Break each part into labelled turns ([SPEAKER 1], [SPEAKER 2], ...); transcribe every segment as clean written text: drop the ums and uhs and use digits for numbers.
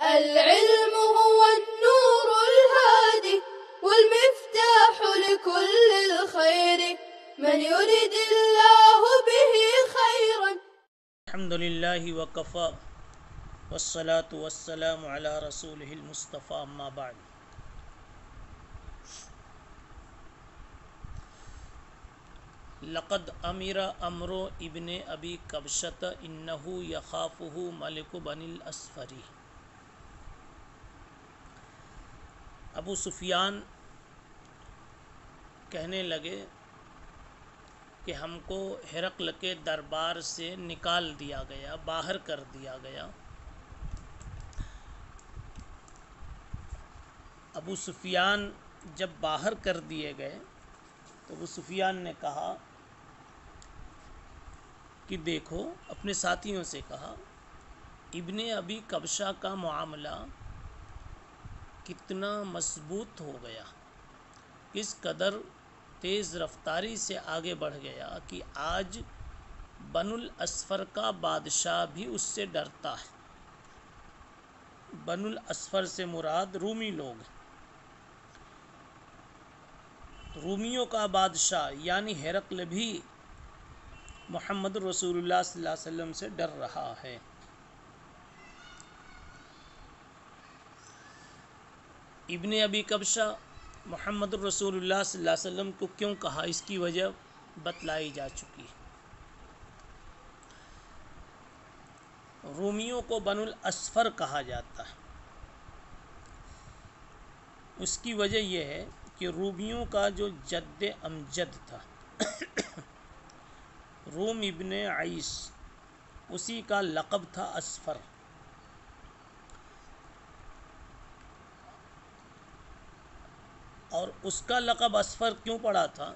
[SPEAKER 1] العلم هو النور الهادي والمفتاح لكل الخير من يرد الله به خيرا.
[SPEAKER 2] الحمد لله وكفى والصلاة والسلام على رسوله المصطفى اما بعد. لقد امر امرو ابن ابی کبشۃ انہ یخافہ ملک بنی الاصفر. ابو سفیان کہنے لگے کہ ہم کو ہرقل کے دربار سے نکال دیا گیا، باہر کر دیا گیا. ابو سفیان جب باہر کر دیے گئے تو ابو سفیان نے کہا کہ دیکھو، اپنے ساتھیوں سے کہا، ابن ابی کبشہ کا معاملہ کتنا مضبوط ہو گیا، کس قدر تیز رفتاری سے آگے بڑھ گیا کہ آج بنو الاصفر کا بادشاہ بھی اس سے ڈرتا ہے. بنو الاصفر سے مراد رومی لوگ، رومیوں کا بادشاہ یعنی ہرقل بھی محمد رسول اللہ صلی اللہ علیہ وسلم سے ڈر رہا ہے. ابن ابی کبشہ محمد رسول اللہ صلی اللہ علیہ وسلم کو کیوں کہا، اس کی وجہ بتلائی جا چکی ہے. رومیوں کو بنو الاصفر کہا جاتا ہے. اس کی وجہ یہ ہے کہ رومیوں کا جو جد امجد تھا روم ابن عیس، اسی کا لقب تھا اصفر. اور اس کا لقب اصفر کیوں پڑا تھا؟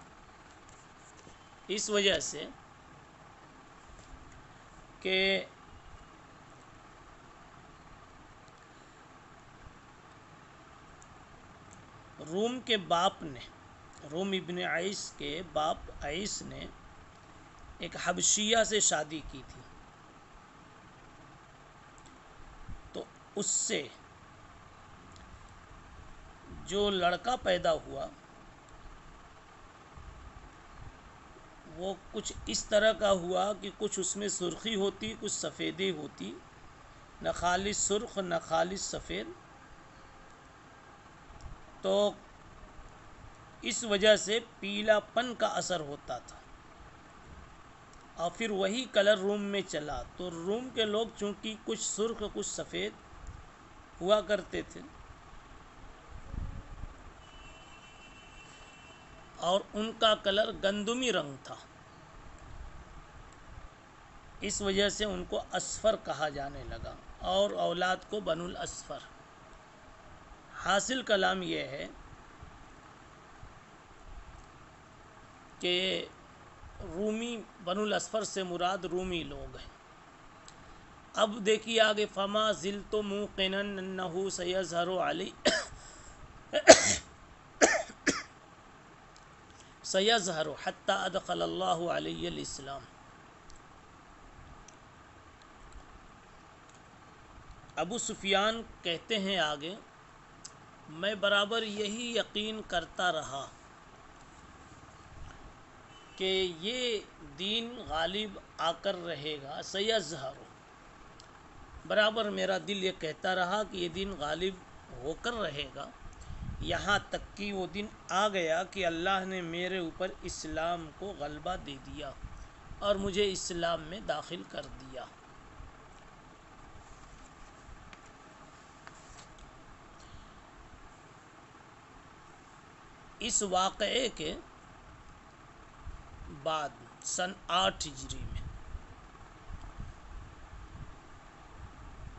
[SPEAKER 2] اس وجہ سے کہ روم کے باپ نے، روم ابن عیس کے باپ عیس نے ایک حبشیہ سے شادی کی تھی، تو اس سے جو لڑکا پیدا ہوا وہ کچھ اس طرح کا ہوا کہ کچھ اس میں سرخی ہوتی، کچھ سفیدی ہوتی، نہ خالص سرخ نہ خالص سفید. تو اس وجہ سے پیلا پن کا اثر ہوتا تھا، اور پھر وہی کلر روم میں چلا تو روم کے لوگ چونکہ کچھ سرخ کچھ سفید ہوا کرتے تھے، اور ان کا کلر گندمی رنگ تھا، اس وجہ سے ان کو اصفر کہا جانے لگا، اور اولاد کو بنو الاصفر. حاصل کلام یہ ہے کہ رومی بنو الاصفر سے مراد رومی لوگ ہیں. اب دیکھیے آگے، فما زلت موقنا انہ سیظہر علی سیظہر حتی ادخل اللہ علی الاسلام. ابو سفیان کہتے ہیں آگے، میں برابر یہی یقین کرتا رہا کہ یہ دین غالب آ کر رہے گا. سیظہر، برابر میرا دل یہ کہتا رہا کہ یہ دین غالب ہو کر رہے گا، یہاں تک کہ وہ دن آ گیا کہ اللہ نے میرے اوپر اسلام کو غلبہ دے دیا اور مجھے اسلام میں داخل کر دیا. اس واقعے کے بعد سن 8 ہجری میں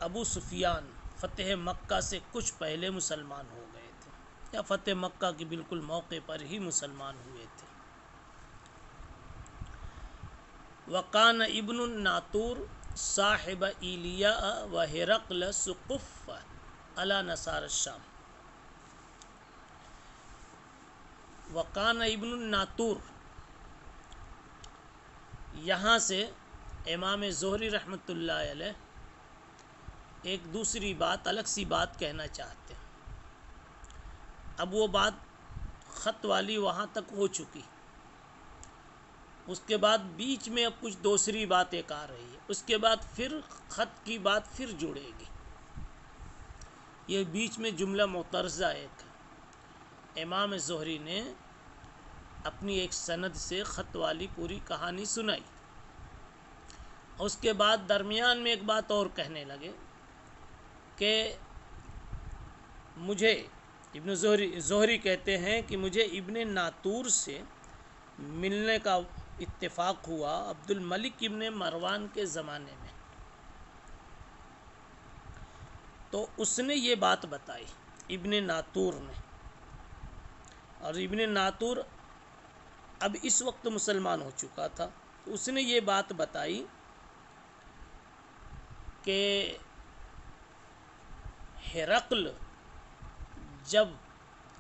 [SPEAKER 2] ابو سفیان فتح مکہ سے کچھ پہلے مسلمان ہو گئے تھے، یا فتح مکہ کے بالکل موقع پر ہی مسلمان ہوئے تھے. وقان ابن الناطور صاحب ایلیاء و ہرقل سقف علی نصار الشام. وقان ابن الناطور، یہاں سے امام زہری رحمۃ اللہ علیہ ایک دوسری بات، الگ سی بات کہنا چاہتے ہیں۔ اب وہ بات خط والی وہاں تک ہو چکی، اس کے بعد بیچ میں اب کچھ دوسری بات ایک آ رہی ہے، اس کے بعد پھر خط کی بات پھر جڑے گی۔ یہ بیچ میں جملہ معترضہ ایک ہے۔ امام زہری نے اپنی ایک سند سے خط والی پوری کہانی سنائی، اس کے بعد درمیان میں ایک بات اور کہنے لگے کہ مجھے ابن زہری کہتے ہیں کہ مجھے ابن ناطور سے ملنے کا اتفاق ہوا عبد الملک ابن مروان کے زمانے میں، تو اس نے یہ بات بتائی ابن ناطور نے، اور ابن ناطور اب اس وقت مسلمان ہو چکا تھا، تو اس نے یہ بات بتائی کہ ہرقل جب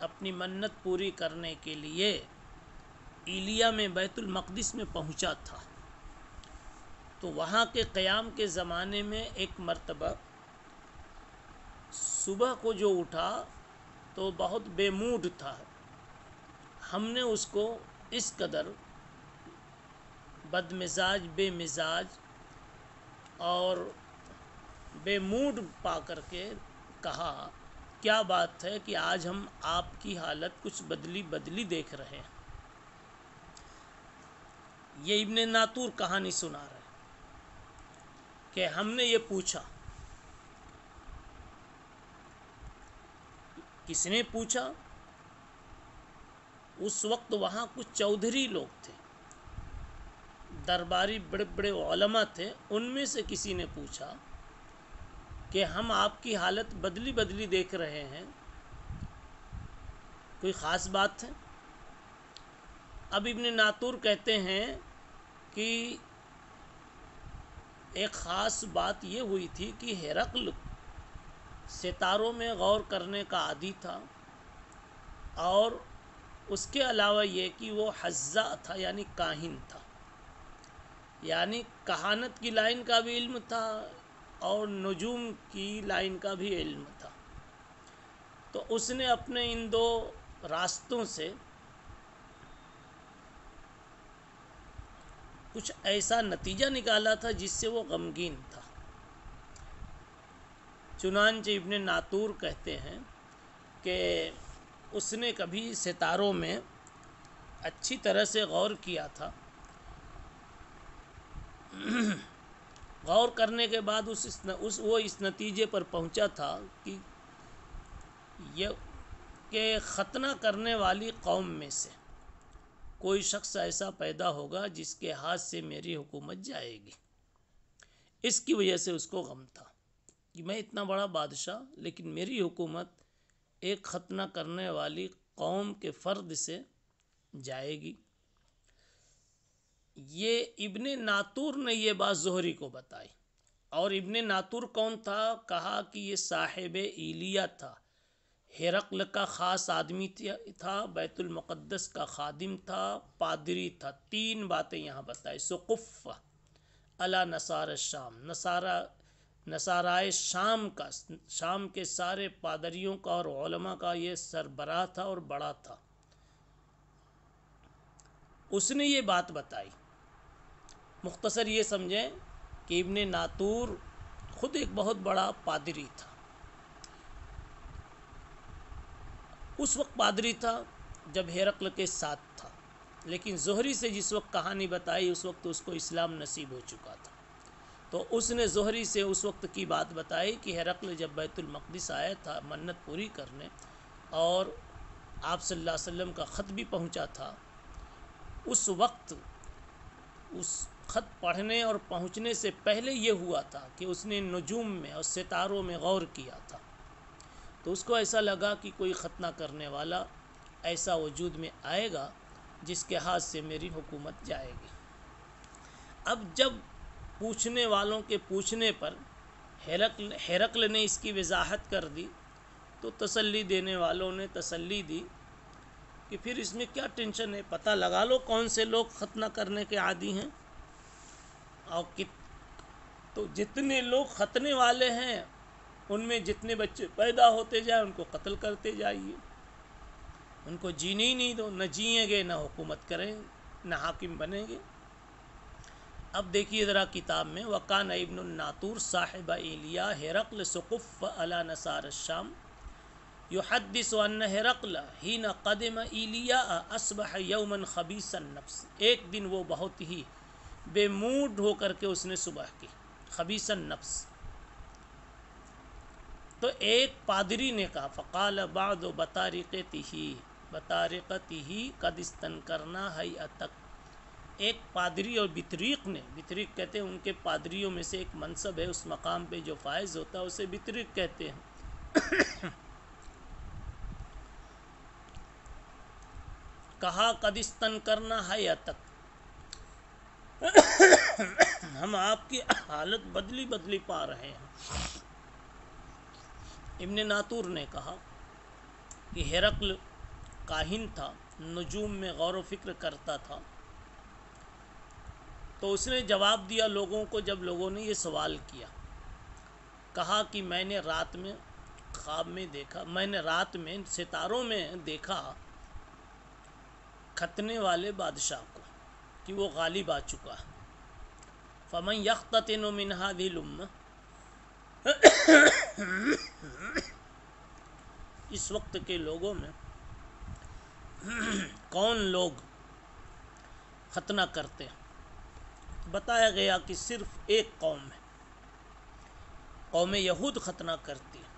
[SPEAKER 2] اپنی منت پوری کرنے کے لیے ایلیا میں بیت المقدس میں پہنچا تھا، تو وہاں کے قیام کے زمانے میں ایک مرتبہ صبح کو جو اٹھا تو بہت بے موڈ تھا، ہم نے اس کو اس قدر بد مزاج، بے مزاج اور بے موڈ پا کر کے کہا کیا بات ہے کہ آج ہم آپ کی حالت کچھ بدلی دیکھ رہے ہیں۔ یہ ابن ناطور کہانی سنا رہے کہ ہم نے یہ پوچھا، کس نے پوچھا؟ اس وقت وہاں کچھ چودھری لوگ تھے، درباری بڑے بڑے علماء تھے، ان میں سے کسی نے پوچھا کہ ہم آپ کی حالت بدلی دیکھ رہے ہیں، کوئی خاص بات ہے؟ اب ابن ناطور کہتے ہیں کہ ایک خاص بات یہ ہوئی تھی کہ ہرقل ستاروں میں غور کرنے کا عادی تھا، اور اس کے علاوہ یہ کہ وہ حذا تھا، یعنی کاہن تھا، یعنی کہانت کی لائن کا بھی علم تھا اور نجوم کی لائن کا بھی علم تھا۔ تو اس نے اپنے ان دو راستوں سے کچھ ایسا نتیجہ نکالا تھا جس سے وہ غمگین تھا۔ چنانچہ ابن ناطور کہتے ہیں کہ اس نے کبھی ستاروں میں اچھی طرح سے غور کیا تھا، غور کرنے کے بعد وہ اس نتیجے پر پہنچا تھا کہ ختنہ کرنے والی قوم میں سے کوئی شخص ایسا پیدا ہوگا جس کے ہاتھ سے میری حکومت جائے گی۔ اس کی وجہ سے اس کو غم تھا کہ میں اتنا بڑا بادشاہ، لیکن میری حکومت ایک ختنہ کرنے والی قوم کے فرد سے جائے گی۔ یہ ابن ناطور نے یہ بات زہری کو بتائی، اور ابن ناطور کون تھا؟ کہا کہ یہ صاحب ایلیا تھا، ہرقل کا خاص آدمی تھا، بیت المقدس کا خادم تھا، پادری تھا۔ تین باتیں یہاں بتائی۔ سقف علی نصار الشام، نصارائے شام کے سارے پادریوں کا اور علماء کا یہ سربراہ تھا اور بڑا تھا۔ اس نے یہ بات بتائی۔ مختصر یہ سمجھیں کہ ابن ناطور خود ایک بہت بڑا پادری تھا، اس وقت پادری تھا جب ہرقل کے ساتھ تھا، لیکن زہری سے جس وقت کہانی بتائی اس وقت اس کو اسلام نصیب ہو چکا تھا، تو اس نے زہری سے اس وقت کی بات بتائی کہ ہرقل جب بیت المقدس آیا تھا منت پوری کرنے، اور آپ صلی اللہ علیہ وسلم کا خط بھی پہنچا تھا، اس وقت اس خط پڑھنے اور پہنچنے سے پہلے یہ ہوا تھا کہ اس نے نجوم میں اور ستاروں میں غور کیا تھا، تو اس کو ایسا لگا کہ کوئی ختنہ کرنے والا ایسا وجود میں آئے گا جس کے ہاتھ سے میری حکومت جائے گی۔ اب جب پوچھنے والوں کے پوچھنے پر ہرقل نے اس کی وضاحت کر دی، تو تسلی دینے والوں نے تسلی دی کہ پھر اس میں کیا ٹینشن ہے، پتہ لگا لو کون سے لوگ ختنہ کرنے کے عادی ہیں، اور تو جتنے لوگ ختنے والے ہیں ان میں جتنے بچے پیدا ہوتے جائیں ان کو قتل کرتے جائیے، ان کو جینے ہی نہیں دو، نہ جئیں گے نہ حکومت کریں نہ حاکم بنیں گے۔ اب دیکھیے ذرا کتاب میں، وکان ابن الناطور صاحب ایلیا ہرقل سقف علی نصار الشام یحدث ان ہرقل حین قدم ایلیا اصبح یوما خبیث النفس، ایک دن وہ بہت ہی بے موڈ ہو کر کے اس نے صبح کی، خبیث النفس۔ تو ایک پادری نے کہا، فقال بعض بطارقتہ قد استنکرنا ہیئتک، ایک پادری اور بطریق نے، بطریق کہتے ہیں ان کے پادریوں میں سے ایک منصب ہے، اس مقام پہ جو فائز ہوتا ہے اسے بطریق کہتے ہیں، کہا قد استنکرنا ہیئتک، ہم آپ کی حالت بدلی بدلی پا رہے ہیں۔ ابن ناطور نے کہا کہ ہرقل کاہن تھا، نجوم میں غور و فکر کرتا تھا، تو اس نے جواب دیا لوگوں کو، جب لوگوں نے یہ سوال کیا، کہا کہ میں نے رات میں خواب میں دیکھا، میں نے رات میں ستاروں میں دیکھا ختنے والے بادشاہ کو کہ وہ غالب آ چکا ہے، فمن یختتن من هذه الامہ، اس وقت کے لوگوں میں کون لوگ ختنہ کرتے ہیں؟ بتایا گیا کہ صرف ایک قوم ہے، قوم یہود ختنہ کرتی ہے،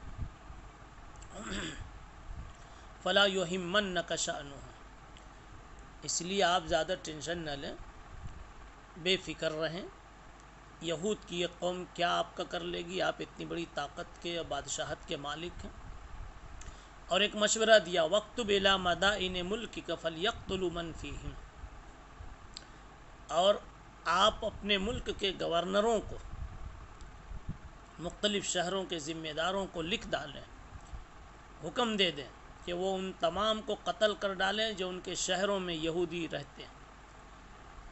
[SPEAKER 2] فلا یہمنک شأنہ، اس لیے آپ زیادہ ٹینشن نہ لیں، بے فکر رہیں، یہود کی یہ قوم کیا آپ کا کر لے گی، آپ اتنی بڑی طاقت کے بادشاہت کے مالک ہیں۔ اور ایک مشورہ دیا، وَاکْتُبْ إِلَىٰ مَدَائِنِ مُلْکِكَ فَلْيَقْتُلُوا مَنْ فِيهِمْ، اور آپ اپنے ملک کے گورنروں کو، مختلف شہروں کے ذمہ داروں کو لکھ ڈالیں، حکم دے دیں کہ وہ ان تمام کو قتل کر ڈالیں جو ان کے شہروں میں یہودی رہتے ہیں۔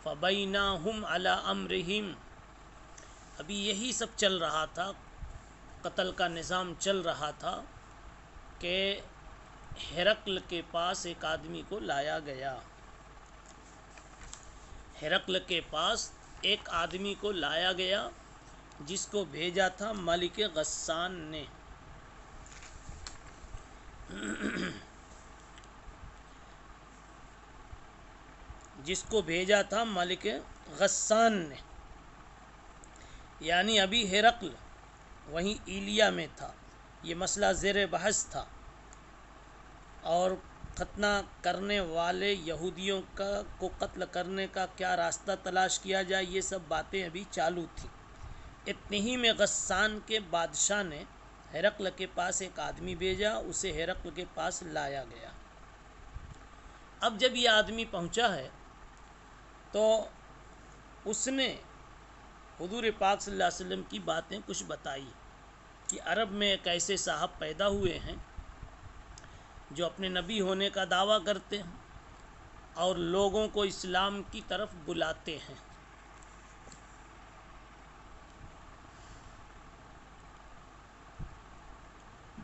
[SPEAKER 2] فَبَيْنَاهُمْ عَلَىٰ أَمْرِهِمْ، ابھی یہی سب چل رہا تھا، قتل کا نظام چل رہا تھا کہ ہرقل کے پاس ایک آدمی کو لایا گیا، ہرقل کے پاس ایک آدمی کو لایا گیا جس کو بھیجا تھا ملک غسان نے، جس کو بھیجا تھا ملک غسان نے، یعنی ابھی ہرقل وہیں ایلیا میں تھا، یہ مسئلہ زیر بحث تھا، اور ختنہ کرنے والے یہودیوں کو قتل کرنے کا کیا راستہ تلاش کیا جائے، یہ سب باتیں ابھی چالو تھیں۔ اتنی ہی میں غسان کے بادشاہ نے ہرقل کے پاس ایک آدمی بھیجا، اسے ہرقل کے پاس لایا گیا۔ اب جب یہ آدمی پہنچا ہے تو اس نے حضور پاک صلی اللہ علیہ وسلم کی باتیں کچھ بتائی کہ عرب میں ایک ایسے صاحب پیدا ہوئے ہیں جو اپنے نبی ہونے کا دعویٰ کرتے ہیں اور لوگوں کو اسلام کی طرف بلاتے ہیں،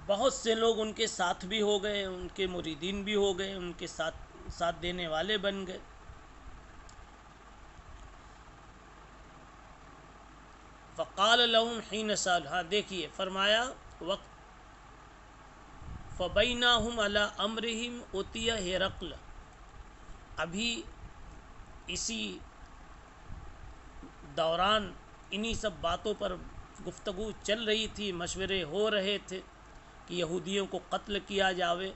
[SPEAKER 2] بہت سے لوگ ان کے ساتھ بھی ہو گئے، ان کے مریدین بھی ہو گئے، ان کے ساتھ دینے والے بن گئے۔ فقال لهم حين سألها، دیکھیے فرمایا وقت فبیناہم علی امرہم اتی ہرقل، ابھی اسی دوران انہی سب باتوں پر گفتگو چل رہی تھی، مشورے ہو رہے تھے کہ یہودیوں کو قتل کیا جاوے،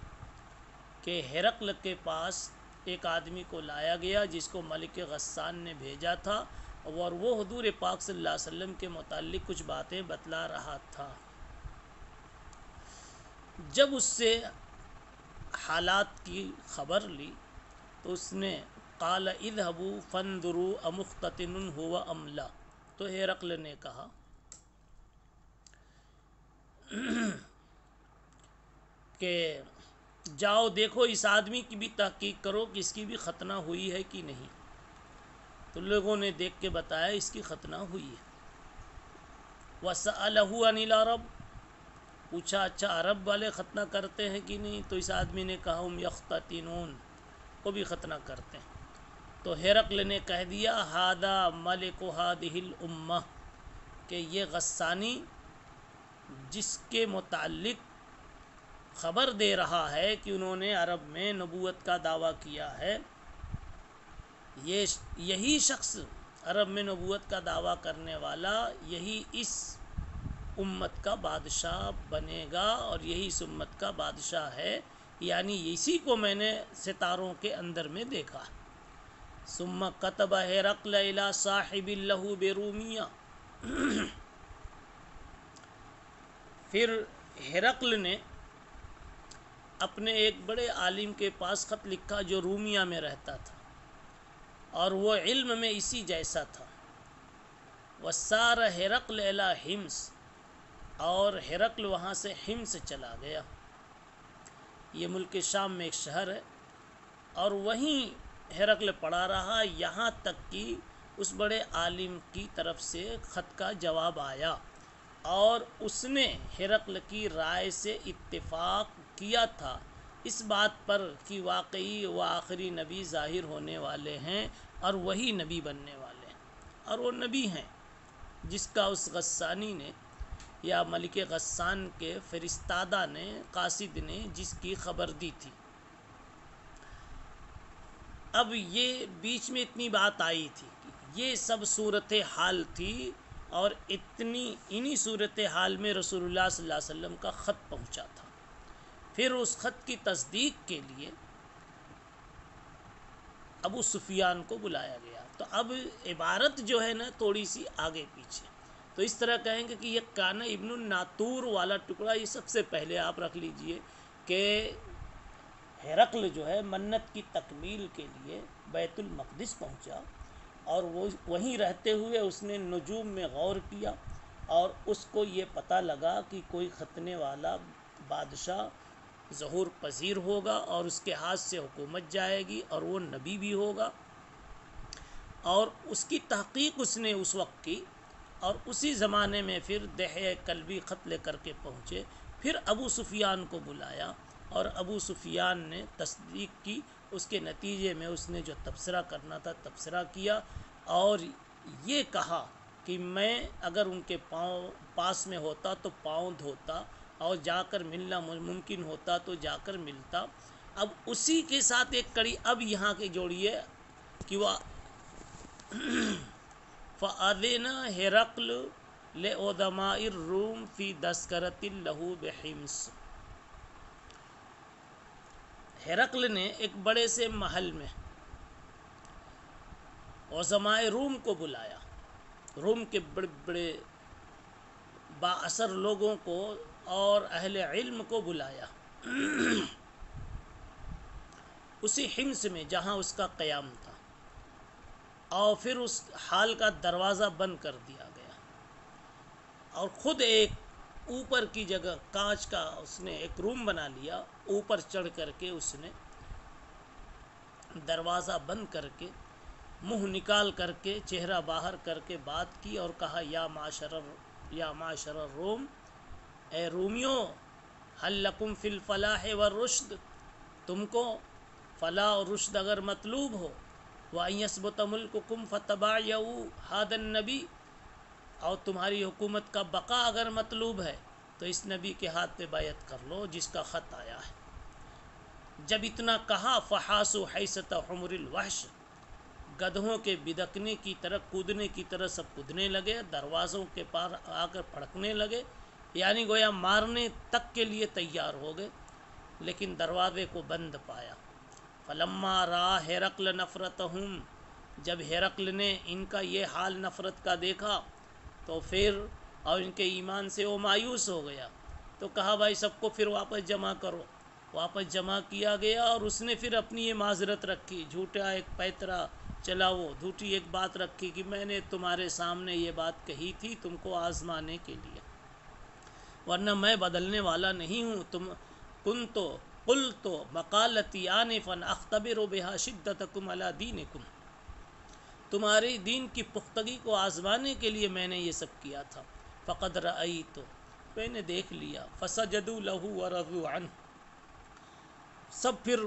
[SPEAKER 2] کہ ہرقل کے پاس ایک آدمی کو لایا گیا جس کو ملک غسان نے بھیجا تھا، اور وہ حضور پاک صلی اللہ علیہ وسلم کے متعلق کچھ باتیں بتلا رہا تھا۔ جب اس سے حالات کی خبر لی تو اس نے قال اذهبوا فانظروا امختتن هو ام لا، تو ہرقل نے کہا کہ جاؤ دیکھو اس آدمی کی بھی تحقیق کرو کہ اس کی بھی ختنہ ہوئی ہے کہ نہیں، تو لوگوں نے دیکھ کے بتایا اس کی ختنہ ہوئی ہے۔ وَسَأَلَهُ عَنِ الْعَرَبِ، پوچھا اچھا عرب والے ختنہ کرتے ہیں کہ نہیں؟ تو اس آدمی نے کہا ہم یختتنون، وہ بھی ختنہ کرتے ہیں۔ تو ہرقل نے کہہ دیا ہادہ ملک ہادہ الامہ، کہ یہ غسانی جس کے متعلق خبر دے رہا ہے کہ انہوں نے عرب میں نبوت کا دعویٰ کیا ہے، یہی شخص عرب میں نبوت کا دعویٰ کرنے والا یہی اس امت کا بادشاہ بنے گا، اور یہی اس امت کا بادشاہ ہے، یعنی اسی کو میں نے ستاروں کے اندر میں دیکھا۔ ثم کتب ہرقل الی صاحب لہ برومیہ، پھر ہرقل نے اپنے ایک بڑے عالم کے پاس خط لکھا جو رومیہ میں رہتا تھا، اور وہ علم میں اسی جیسا تھا۔ وسار ہرقل الی حمص، اور ہرقل وہاں سے حمص چلا گیا، یہ ملک شام میں ایک شہر ہے، اور وہیں ہرقل پڑا رہا یہاں تک کہ اس بڑے عالم کی طرف سے خط کا جواب آیا، اور اس نے ہرقل کی رائے سے اتفاق کیا تھا اس بات پر کہ واقعی وہ آخری نبی ظاہر ہونے والے ہیں اور وہی نبی بننے والے ہیں، اور وہ نبی ہیں جس کا اس غسانی نے یا ملک غسان کے فرستادہ نے، قاصد نے جس کی خبر دی تھی۔ اب یہ بیچ میں اتنی بات آئی تھی، یہ سب صورت حال تھی، اور انہی صورت حال میں رسول اللہ صلی اللہ علیہ وسلم کا خط پہنچا تھا۔ پھر اس خط کی تصدیق کے لیے ابو سفیان کو بلایا گیا۔ تو اب عبارت جو ہے نا تھوڑی سی آگے پیچھے، تو اس طرح کہیں گے کہ یہ کانا ابن الناطور والا ٹکڑا یہ سب سے پہلے آپ رکھ لیجئے کہ ہرقل جو ہے منت کی تکمیل کے لیے بیت المقدس پہنچا، اور وہ وہیں رہتے ہوئے اس نے نجوم میں غور کیا، اور اس کو یہ پتہ لگا کہ کوئی ختنے والا بادشاہ ظہور پذیر ہوگا، اور اس کے ہاتھ سے حکومت جائے گی، اور وہ نبی بھی ہوگا، اور اس کی تحقیق اس نے اس وقت کی، اور اسی زمانے میں پھر دحیہ کلبی خط لے کر کے پہنچے۔ پھر ابو سفیان کو بلایا، اور ابو سفیان نے تصدیق کی، اس کے نتیجے میں اس نے جو تبصرہ کرنا تھا تبصرہ کیا، اور یہ کہا کہ میں اگر ان کے پاس میں ہوتا تو پاؤں دھوتا، اور جا کر ملنا ممکن ہوتا تو جا کر ملتا۔ اب اسی کے ساتھ ایک کڑی اب یہاں کے جوڑیے کہ وہ فَأَذِنَ هِرَقْلُ لِعُظَمَاءِ الرُّومِ فِي تَذْكِرَةٍ لَهُ بِحِمْص۔ ہرقل نے ایک بڑے سے محل میں عظماء روم کو بلایا، روم کے بڑے بڑے با اثر لوگوں کو اور اہل علم کو بلایا اسی حمص میں جہاں اس کا قیام تھا، اور پھر اس حال کا دروازہ بند کر دیا گیا، اور خود ایک اوپر کی جگہ کانچ کا اس نے ایک روم بنا لیا، اوپر چڑھ کر کے اس نے دروازہ بند کر کے منہ نکال کر کے چہرہ باہر کر کے بات کی، اور کہا یا معاشر الروم، اے رومیو، هل لکم فی الفلاح والرشد، تم کو فلاح اور رشد اگر مطلوب ہو، وَأَن يَثْبُتَ مُلْكُكُمْ فَتَبَايَعُوا هَذَا النَّبِيَّ، اور تمہاری حکومت کا بقا اگر مطلوب ہے تو اس نبی کے ہاتھ پہ بیعت کر لو جس کا خط آیا ہے۔ جب اتنا کہا فَحَاسُوا حَيْسَةَ حُمُرِ الْوَحْشِ، گدھوں کے بدکنے کی طرح، کودنے کی طرح سب کودنے لگے، دروازوں کے پار آ کر پھڑکنے لگے، یعنی گویا مارنے تک کے لیے تیار ہو گئے، لیکن دروازے کو بند پایا۔ فَلَمَّا رَأَى هِرَقْلُ نَفْرَتَهُمْ، جب ہرقل نے ان کا یہ حال نفرت کا دیکھا تو پھر اور ان کے ایمان سے وہ مایوس ہو گیا، تو کہا بھائی سب کو پھر واپس جمع کرو۔ واپس جمع کیا گیا، اور اس نے پھر اپنی یہ معذرت رکھی، جھوٹا ایک پیترا چلا، وہ جھوٹی ایک بات رکھی کہ میں نے تمہارے سامنے یہ بات کہی تھی تم کو آزمانے کے لیے، ورنہ میں بدلنے والا نہیں ہوں۔ تم کنتو قلتو مقالتی آنفا اختبر بها شدتکم علی دینکم، تمہاری دین کی پختگی کو آزمانے کے لیے میں نے یہ سب کیا تھا۔ فقد رأیت، میں نے دیکھ لیا فسجدوا لہ ورضوا عنہ، سب پھر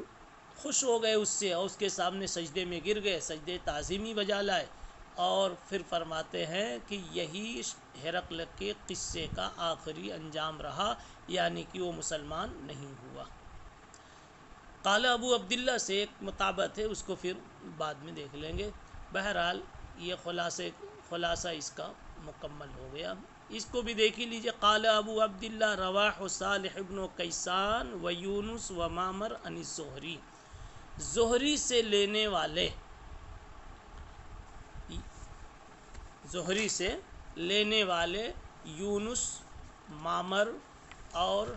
[SPEAKER 2] خوش ہو گئے اس سے اور اس کے سامنے سجدے میں گر گئے، سجدے تعظیمی بجا لائے، اور پھر فرماتے ہیں کہ یہی ہرقل کے قصے کا آخری انجام رہا، یعنی کہ وہ مسلمان نہیں ہوا۔ قال ابو عبداللہ سے ایک مطابت ہے، اس کو پھر بعد میں دیکھ لیں گے۔ بہرحال یہ خلاصہ اس کا مکمل ہو گیا، اس کو بھی دیکھ ہی لیجیے۔ قال ابو عبداللہ رواہ صالح ابن کیسان و یونس و معمر عن الزہری، زہری سے لینے والے یونس، معمر اور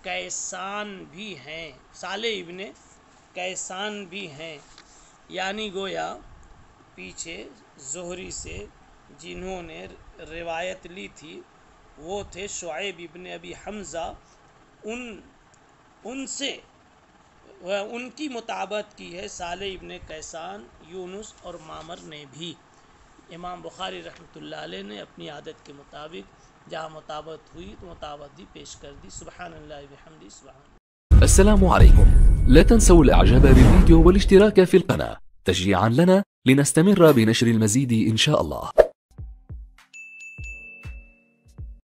[SPEAKER 2] کیسان بھی ہیں، صالح ابن کیسان بھی ہیں، یعنی گویا پیچھے زہری سے جنہوں نے روایت لی تھی وہ تھے شعیب ابن ابی حمزہ، ان سے ان کی مطابقت کی ہے صالح ابن کیسان، یونس اور معمر نے بھی۔ امام بخاری رحمۃ اللہ علیہ نے اپنی عادت کے مطابق جہاں مطابقت ہوئی تو مطابقت دی پیش کر دی۔ سبحان اللہ بحمدہ سبحان اللہ۔
[SPEAKER 3] السلام عليكم، لا تنسوا الاعجاب بالفيديو والاشتراك في القناة تشجيعا لنا لنستمر بنشر المزيد إن شاء الله.